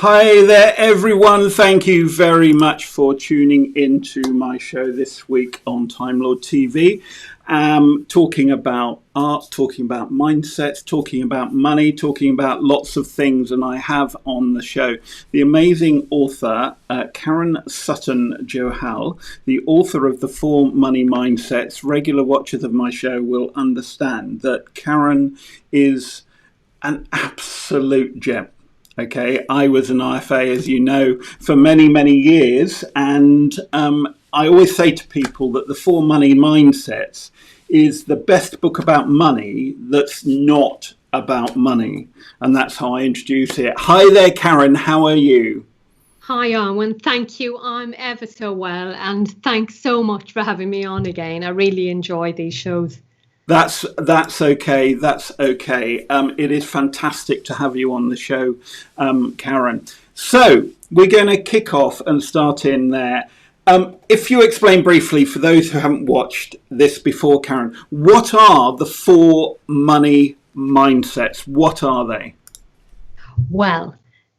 Hi there, everyone. Thank you very much for tuning into my show this week on Time-LordTV. Talking about art, talking about mindsets, talking about money, talking about lots of things. And I have on the show the amazing author, Karen Sutton-Johal, the author of The 4 Money Mindsets. Regular watchers of my show will understand that Karen is an absolute gem. Okay, I was an IFA, as you know, for many, many years. And I always say to people that The 4 Money Mindsets is the best book about money that's not about money. And that's how I introduce it. Hi there, Karen. How are you? Hi, Arwen. Thank you. I'm ever so well. And thanks so much for having me on again. I really enjoy these shows. That's okay. That's okay. It is fantastic to have you on the show, Karen. So we're going to kick off and start in there. If you explain briefly for those who haven't watched this before, Karen, what are the 4 money mindsets? What are they? Well,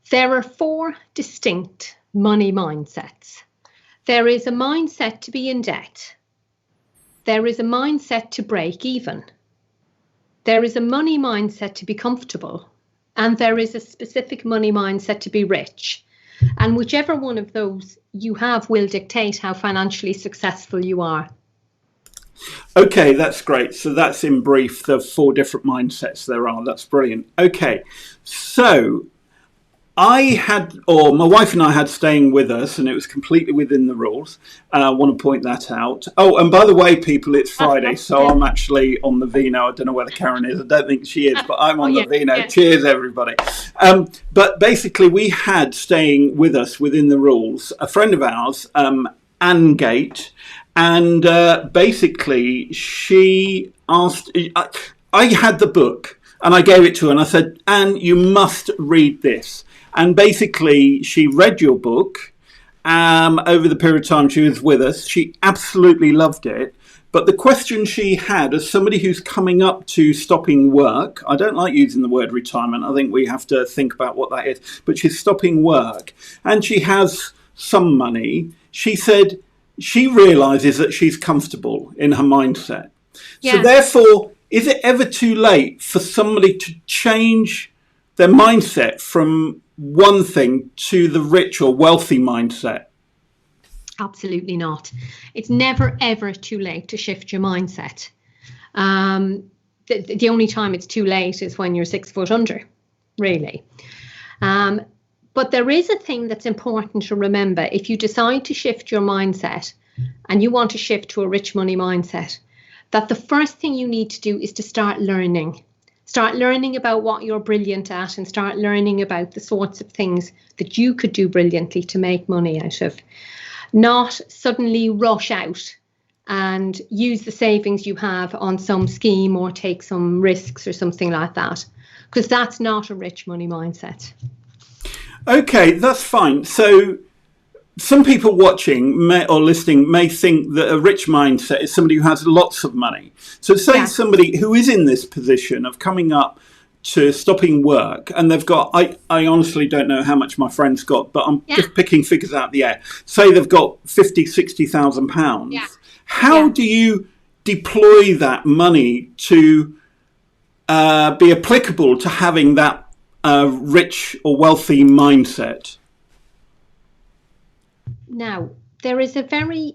there are 4 distinct money mindsets. There is a mindset to be in debt. There is a mindset to break even. There is a money mindset to be comfortable. And there is a specific money mindset to be rich. And whichever one of those you have will dictate how financially successful you are. Okay, that's great. So that's in brief the 4 different mindsets there are. That's brilliant. Okay, so my wife and I had staying with us, and it was completely within the rules. I want to point that out. Oh, and by the way, people, it's Friday, so I'm actually on the vino. I don't know whether Karen is. I don't think she is, but I'm on the vino. Yeah. Cheers, everybody. But basically, we had staying with us within the rules a friend of ours, Anne Gate, and basically she asked. I had the book, and I gave it to her, and I said, Anne, you must read this. And basically, she read your book over the period of time she was with us. She absolutely loved it. But the question she had, as somebody who's coming up to stopping work, I don't like using the word retirement. I think we have to think about what that is. But she's stopping work and she has some money. She said she realizes that she's comfortable in her mindset. Yeah. So therefore, is it ever too late for somebody to change their mindset from one thing to the rich or wealthy mindset? Absolutely not. It's never, ever too late to shift your mindset. The only time it's too late is when you're 6 foot under, really. But there is a thing that's important to remember. If you decide to shift your mindset and you want to shift to a rich money mindset, that the first thing you need to do is to start learning. Start learning about what you're brilliant at and start learning about the sorts of things that you could do brilliantly to make money out of. Not suddenly rush out and use the savings you have on some scheme or take some risks or something like that, because that's not a rich money mindset. Okay, that's fine. So some people watching or listening may think that a rich mindset is somebody who has lots of money. So say somebody who is in this position of coming up to stopping work and they've got, I honestly don't know how much my friend's got, but I'm just picking figures out of the air. Say they've got 50, 60,000 pounds. Yeah. How do you deploy that money to be applicable to having that rich or wealthy mindset? Now, there is a very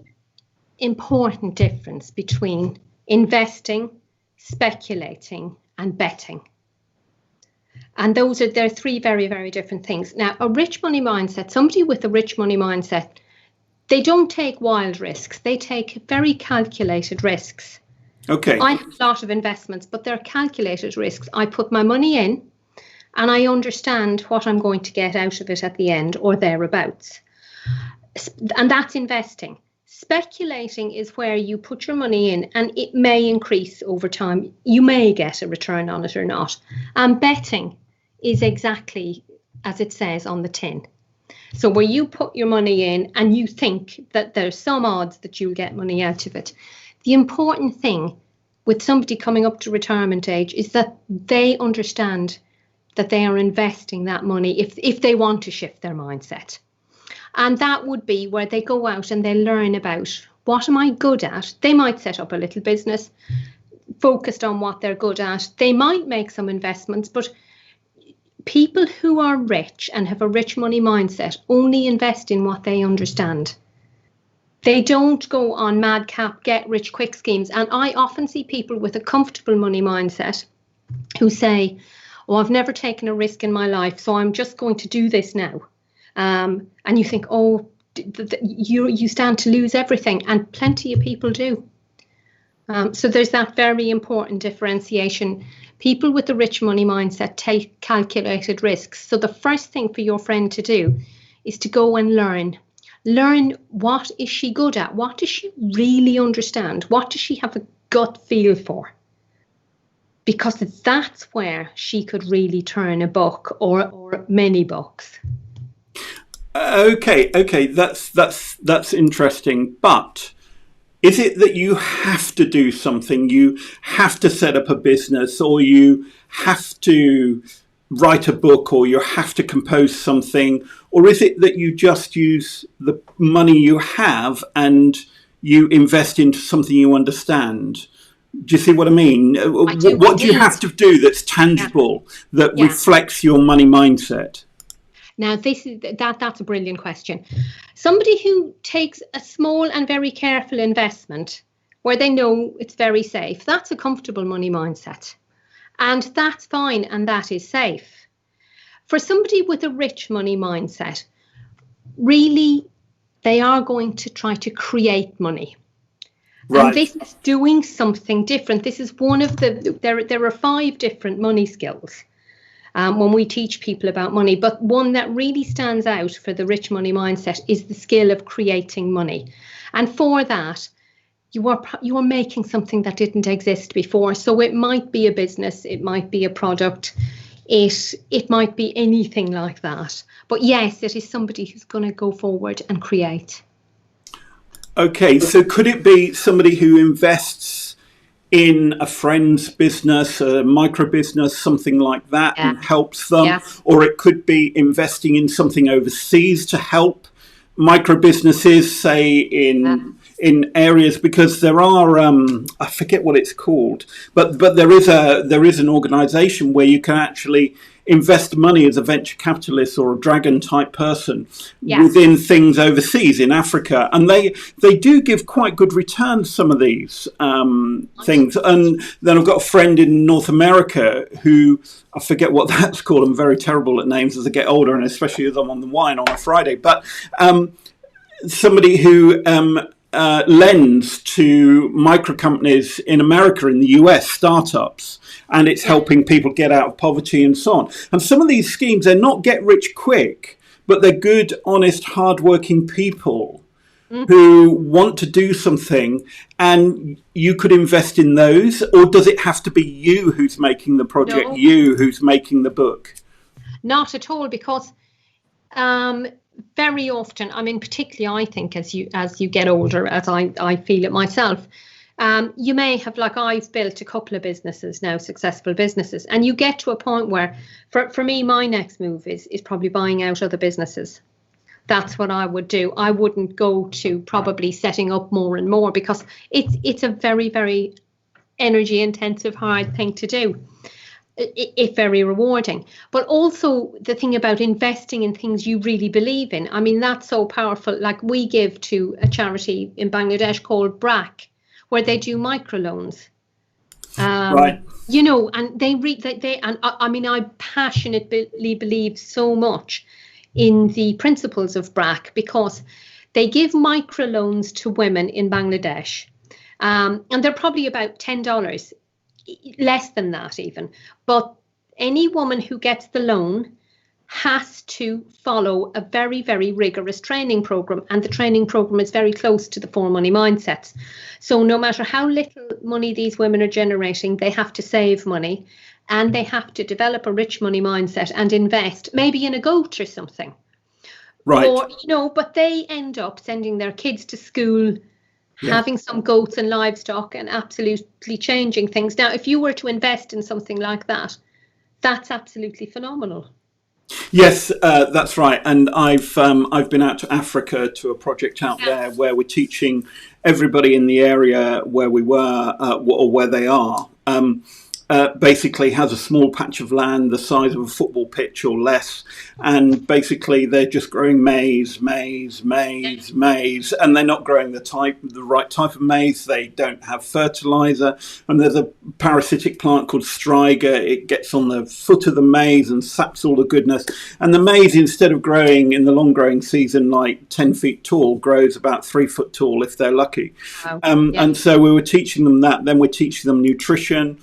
important difference between investing, speculating, and betting. And they're 3 very, very different things. Now, a rich money mindset, somebody with a rich money mindset, they don't take wild risks. They take very calculated risks. Okay. I have a lot of investments, but they're calculated risks. I put my money in and I understand what I'm going to get out of it at the end or thereabouts. And that's investing. Speculating is where you put your money in and it may increase over time. You may get a return on it or not. And betting is exactly as it says on the tin. So where you put your money in and you think that there's some odds that you'll get money out of it. The important thing with somebody coming up to retirement age is that they understand that they are investing that money if they want to shift their mindset. And that would be where they go out and they learn about, what am I good at? They might set up a little business focused on what they're good at. They might make some investments, but people who are rich and have a rich money mindset only invest in what they understand. They don't go on madcap get rich quick schemes. And I often see people with a comfortable money mindset who say, oh, I've never taken a risk in my life, so I'm just going to do this now. And you think, oh, you stand to lose everything. And plenty of people do. So there's that very important differentiation. People with the rich money mindset take calculated risks. So the first thing for your friend to do is to go and learn. Learn, what is she good at? What does she really understand? What does she have a gut feel for? Because that's where she could really turn a buck or many bucks. Okay, that's interesting. But is it that you have to do something? You have to set up a business, or you have to write a book, or you have to compose something? Or is it that you just use the money you have and you invest into something you understand? Do you see what I mean? What do you have to do that's tangible, that reflects your money mindset? Now, that's a brilliant question. Somebody who takes a small and very careful investment where they know it's very safe, that's a comfortable money mindset. And that's fine, and that is safe. For somebody with a rich money mindset, really, they are going to try to create money. Right. And this is doing something different. This is one of there are 5 different money skills when we teach people about money. But one that really stands out for the rich money mindset is the skill of creating money. And for that, you are making something that didn't exist before. So it might be a business, it might be a product, it might be anything like that. But yes, it is somebody who's going to go forward and create. Okay, so could it be somebody who invests in a friend's business, a micro business, something like that, and helps them? Yeah. Or it could be investing in something overseas to help micro businesses, say in areas, because there are I forget what it's called, but there is an organisation where you can actually invest money as a venture capitalist or a dragon type person within things overseas in Africa, and they do give quite good returns, some of these things. And then I've got a friend in North America who, I forget what that's called. I'm very terrible at names as I get older, and especially as I'm on the wine on a Friday, but somebody who lends to micro companies in America, in the US, startups, and it's helping people get out of poverty and so on. And some of these schemes, they're not get rich quick, but they're good, honest, hardworking people who want to do something, and you could invest in those. Or does it have to be you who's making the project, you who's making the book? Not at all, because very often, I mean, particularly I think as you get older, as I feel it myself, you may have, like I've built a couple of businesses now, successful businesses, and you get to a point where, for me, my next move is probably buying out other businesses. That's what I would do. I wouldn't go to probably setting up more and more, because it's a very, very energy intensive, hard thing to do. It's very rewarding. But also the thing about investing in things you really believe in, I mean, that's so powerful. Like, we give to a charity in Bangladesh called BRAC, where they do microloans. Right. You know, and I passionately believe so much in the principles of BRAC, because they give microloans to women in Bangladesh. And they're probably about $10, less than that even. But any woman who gets the loan has to follow a very, very rigorous training program. And the training program is very close to the 4 money mindsets. So no matter how little money these women are generating, they have to save money, and they have to develop a rich money mindset and invest maybe in a goat or something. Right. Or, but they end up sending their kids to school, having some goats and livestock, and absolutely changing things. Now, if you were to invest in something like that, That's absolutely phenomenal. Yes, that's right. And I've been out to Africa to a project out there where we're teaching everybody in the area where we were or where they are. Basically has a small patch of land the size of a football pitch or less, and basically they're just growing maize, and they're not growing the right type of maize. They don't have fertilizer, and there's a parasitic plant called striga. It gets on the foot of the maize and saps all the goodness, and the maize, instead of growing in the long growing season like 10 feet tall, grows about 3 foot tall if they're lucky. Wow. And so we were teaching them that. Then we're teaching them nutrition.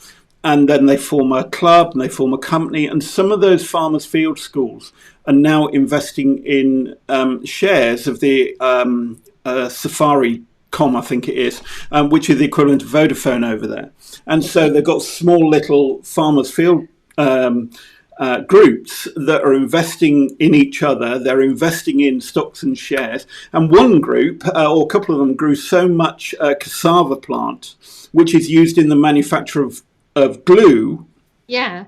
And then they form a club and they form a company. And some of those farmers' field schools are now investing in shares of the Safari.com, I think it is, which is the equivalent of Vodafone over there. And so they've got small little farmers' field groups that are investing in each other. They're investing in stocks and shares. And one group, or a couple of them, grew so much cassava plant, which is used in the manufacture of glue,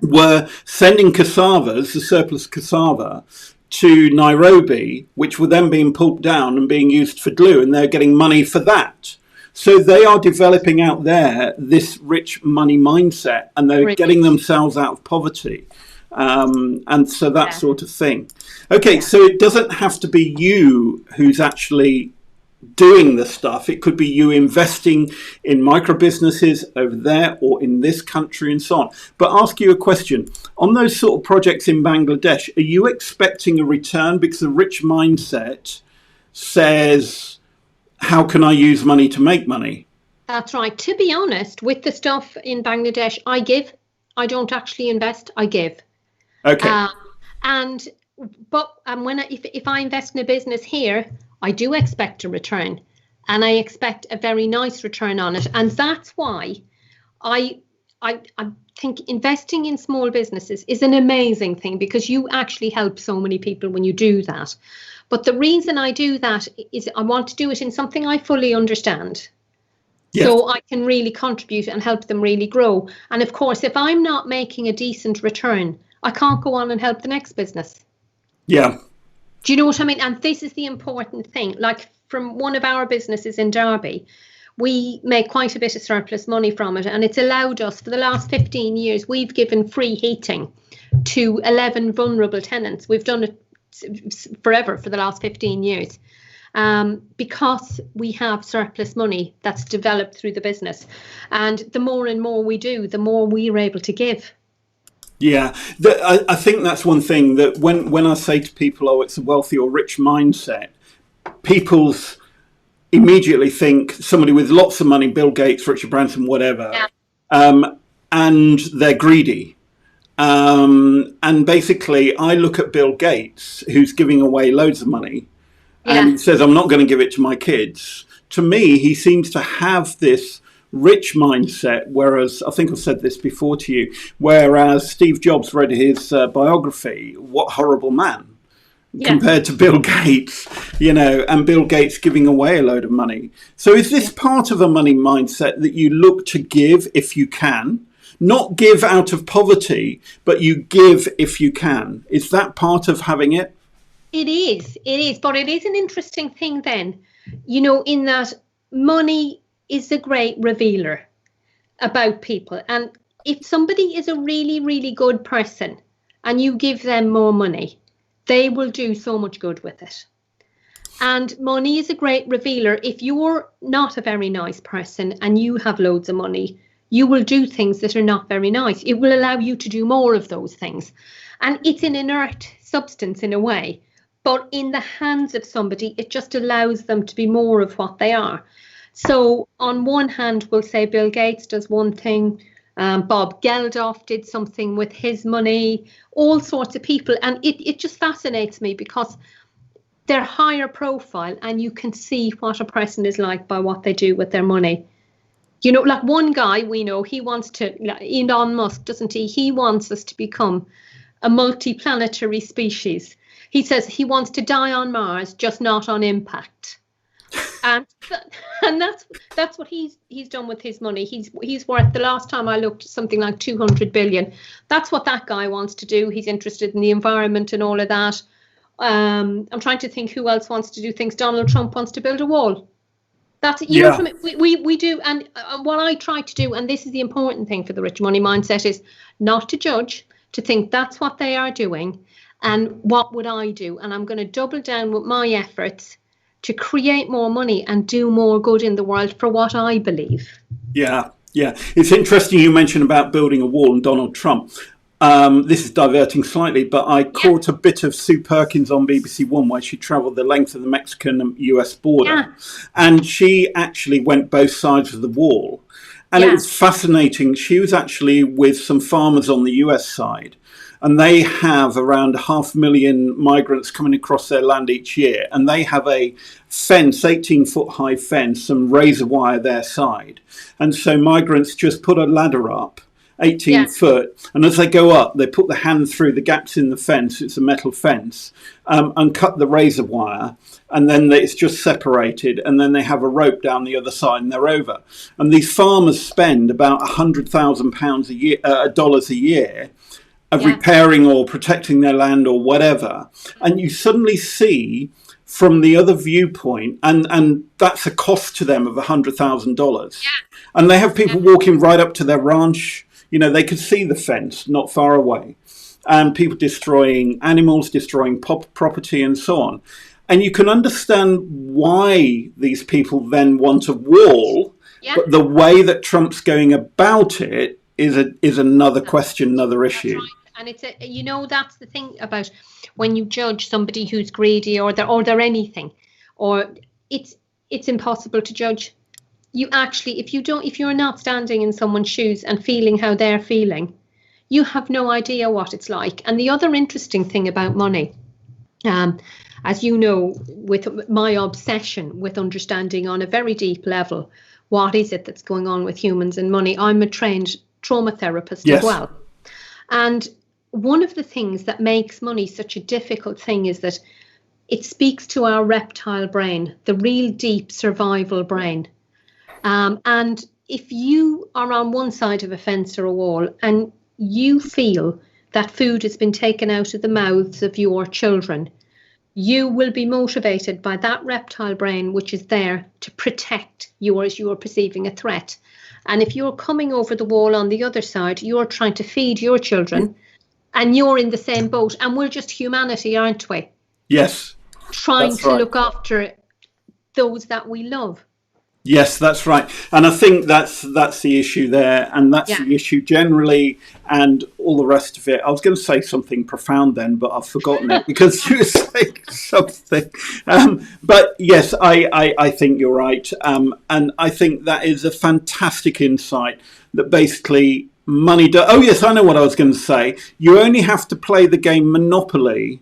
were sending cassavas, the surplus cassava, to Nairobi, which were then being pulped down and being used for glue, and they're getting money for that. So they are developing out there this rich money mindset, and they're getting themselves out of poverty. And so that sort of thing. Okay, so it doesn't have to be you who's actually doing the stuff. It could be you investing in micro businesses over there or in this country and so on. But ask you a question. On those sort of projects in Bangladesh, are you expecting a return? Because the rich mindset says, how can I use money to make money? That's right. To be honest, with the stuff in Bangladesh, I give. I don't actually invest, I give. Okay. If I invest in a business here, I do expect a return, and I expect a very nice return on it. And that's why I think investing in small businesses is an amazing thing, because you actually help so many people when you do that. But the reason I do that is I want to do it in something I fully understand. Yes. So I can really contribute and help them really grow. And of course, if I'm not making a decent return, I can't go on and help the next business. Yeah. Do you know what I mean? And this is the important thing. Like from one of our businesses in Derby, we make quite a bit of surplus money from it. And it's allowed us, for the last 15 years, we've given free heating to 11 vulnerable tenants. We've done it forever for the last 15 years. Because we have surplus money that's developed through the business. And the more and more we do, the more we're able to give. Yeah, I think that's one thing that when I say to people, oh, it's a wealthy or rich mindset, people immediately think somebody with lots of money, Bill Gates, Richard Branson, whatever, and they're greedy. And basically, I look at Bill Gates, who's giving away loads of money, and he says, I'm not going to give it to my kids. To me, he seems to have this rich mindset, whereas I think I've said this before to you, whereas Steve Jobs read his biography, what horrible man, compared to Bill Gates, and Bill Gates giving away a load of money. So is this part of a money mindset that you look to give if you can, not give out of poverty, but you give if you can? Is that part of having it? It is, but it is an interesting thing then, in that money is a great revealer about people. And if somebody is a really, really good person and you give them more money, they will do so much good with it. And money is a great revealer. If you're not a very nice person and you have loads of money, you will do things that are not very nice. It will allow you to do more of those things. And it's an inert substance in a way. But in the hands of somebody, it just allows them to be more of what they are. So on one hand, we'll say Bill Gates does one thing, Bob Geldof did something with his money, all sorts of people. And it just fascinates me because they're higher profile and you can see what a person is like by what they do with their money. Like one guy we know, he wants to, Elon Musk, doesn't he? He wants us to become a multi-planetary species. He says he wants to die on Mars, just not on impact. And and that's what he's done with his money. He's worth, the last time I looked, something like 200 billion. That's what that guy wants to do. He's interested in the environment and all of that. I'm trying to think who else wants to do things. Donald Trump wants to build a wall. That's, you know, from we do, and what I try to do, and this is the important thing for the rich money mindset, is not to judge, to think that's what they are doing, and what would I do? And I'm going to double down with my efforts to create more money and do more good in the world for what I believe. Yeah, yeah. It's interesting you mentioned about building a wall and Donald Trump. This is diverting slightly, but I caught a bit of Sue Perkins on BBC One where she travelled the length of the Mexican-US border, and she actually went both sides of the wall. And it was fascinating. She was actually with some farmers on the US side, and they have around 500,000 migrants coming across their land each year, and they have a fence, 18-foot high fence, and razor wire their side. And so migrants just put a ladder up, 18 foot, and as they go up, they put the hand through the gaps in the fence, it's a metal fence, and cut the razor wire, and then it's just separated, and then they have a rope down the other side, and they're over. And these farmers spend about £100,000 a year, dollars a year, of repairing or protecting their land or whatever. And you suddenly see from the other viewpoint, and that's a cost to them of $100,000. And they have people walking right up to their ranch. You know, they could see the fence not far away, and people destroying animals, destroying property and so on. And you can understand why these people then want a wall, but the way that Trump's going about it is another question, another issue. Right. And it's you know, that's the thing about when you judge somebody who's greedy or they're anything, or it's impossible to judge. You actually, if you're not standing in someone's shoes and feeling how they're feeling, you have no idea what it's like. And the other interesting thing about money, as you know, with my obsession with understanding on a very deep level, what is it that's going on with humans and money? I'm a trained trauma therapist as well. And one of the things that makes money such a difficult thing is that it speaks to our reptile brain, the real deep survival brain. And if you are on one side of a fence or a wall and you feel that food has been taken out of the mouths of your children, you will be motivated by that reptile brain, which is there to protect you as you are perceiving a threat. And if you're coming over the wall on the other side, you're trying to feed your children, and you're in the same boat. And we're just humanity, aren't we? Yes. Trying to look after those that we love. Yes, that's right. And I think that's the issue there, and that's the issue generally, and all the rest of it. I was going to say something profound then, but I've forgotten it because you were saying something. But yes, I think you're right. And I think that is a fantastic insight that basically money does. Oh, yes, I know what I was going to say. You only have to play the game Monopoly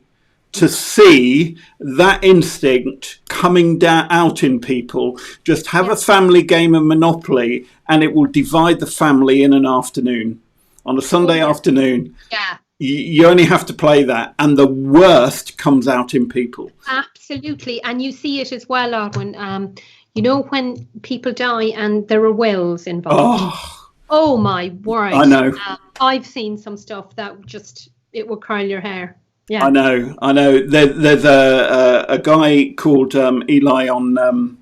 to see that instinct coming out in people. Just have a family game of Monopoly and it will divide the family in an afternoon. On a Sunday afternoon, you only have to play that, and the worst comes out in people. Absolutely. And you see it as well, when you know, when people die and there are wills involved. Oh my word. I know. I've seen some stuff that just, it will curl your hair. Yeah. I know. There's a guy called Eli on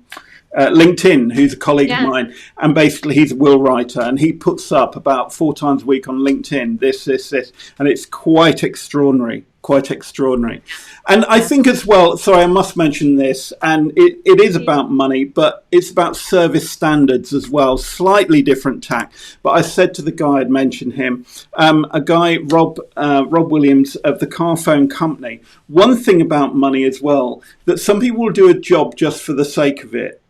LinkedIn, who's a colleague of mine, and basically he's a will writer, and he puts up about 4 times a week on LinkedIn this, and it's quite extraordinary. And I think as well, sorry, I must mention this, and it is about money, but it's about service standards as well, slightly different tack. But I said to the guy, I'd mentioned him, a guy, Rob Williams of the Car Phone Company, one thing about money as well, that some people will do a job just for the sake of it.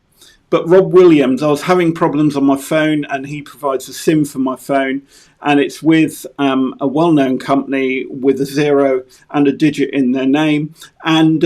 But Rob Williams, I was having problems on my phone, and he provides a SIM for my phone, and it's with a well-known company with a 0 and a digit in their name. And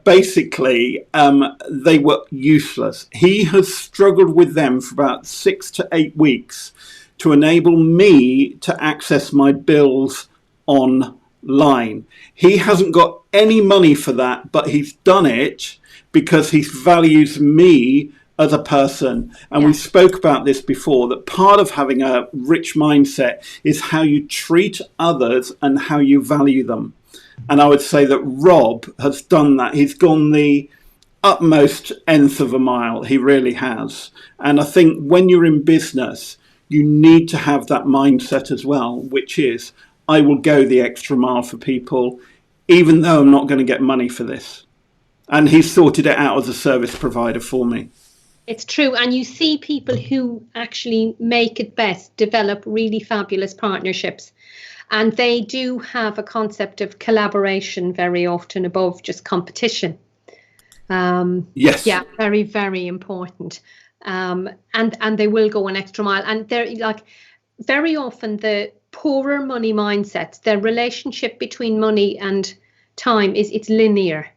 basically, they were useless. He has struggled with them for about 6 to 8 weeks to enable me to access my bills online. He hasn't got any money for that, but he's done it because he values me as a person. And we spoke about this before, that part of having a rich mindset is how you treat others and how you value them. And I would say that Rob has done that. He's gone the utmost nth of a mile. He really has. And I think when you're in business, you need to have that mindset as well, which is, I will go the extra mile for people, even though I'm not going to get money for this. And he's sorted it out as a service provider for me. It's true. And you see people who actually make it best develop really fabulous partnerships. And they do have a concept of collaboration very often above just competition. Yes. Yeah, very, very important. And they will go an extra mile. And they're like, very often the poorer money mindsets, their relationship between money and time it's linear.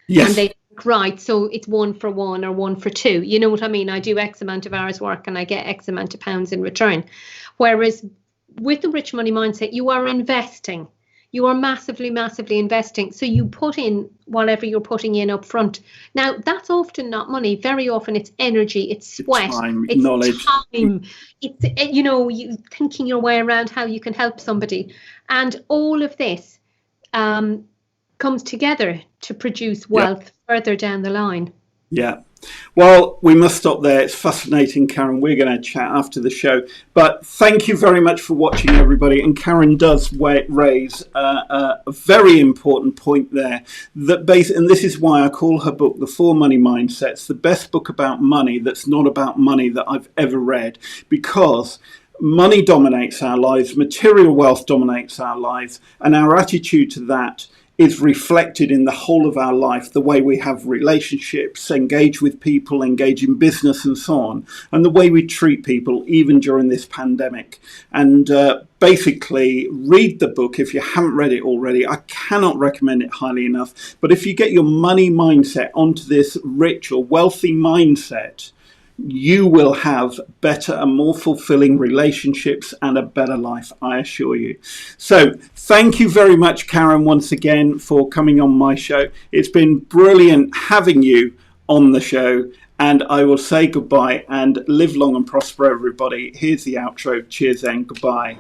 Yes. And they think, right, so it's 1 for 1 or 1 for 2. You know what I mean? I do X amount of hours work and I get X amount of pounds in return. Whereas with the rich money mindset, you are investing. You are massively, massively investing. So you put in whatever you're putting in up front. Now, that's often not money. Very often it's energy, it's sweat, it's knowledge, time. It's, you thinking your way around how you can help somebody. And all of this comes together to produce wealth further down the line. Yeah. Well, we must stop there. It's fascinating, Karen. We're going to chat after the show. But thank you very much for watching, everybody. And Karen does raise a very important point there. And this is why I call her book, The 4 Money Mindsets, the best book about money that's not about money that I've ever read. Because money dominates our lives, material wealth dominates our lives, and our attitude to that is reflected in the whole of our life, the way we have relationships, engage with people, engage in business and so on, and the way we treat people even during this pandemic. And basically, read the book if you haven't read it already. I cannot recommend it highly enough. But if you get your money mindset onto this rich or wealthy mindset, you will have better and more fulfilling relationships and a better life, I assure you. So thank you very much, Karen, once again for coming on my show. It's been brilliant having you on the show, and I will say goodbye and live long and prosper, everybody. Here's the outro. Cheers and goodbye.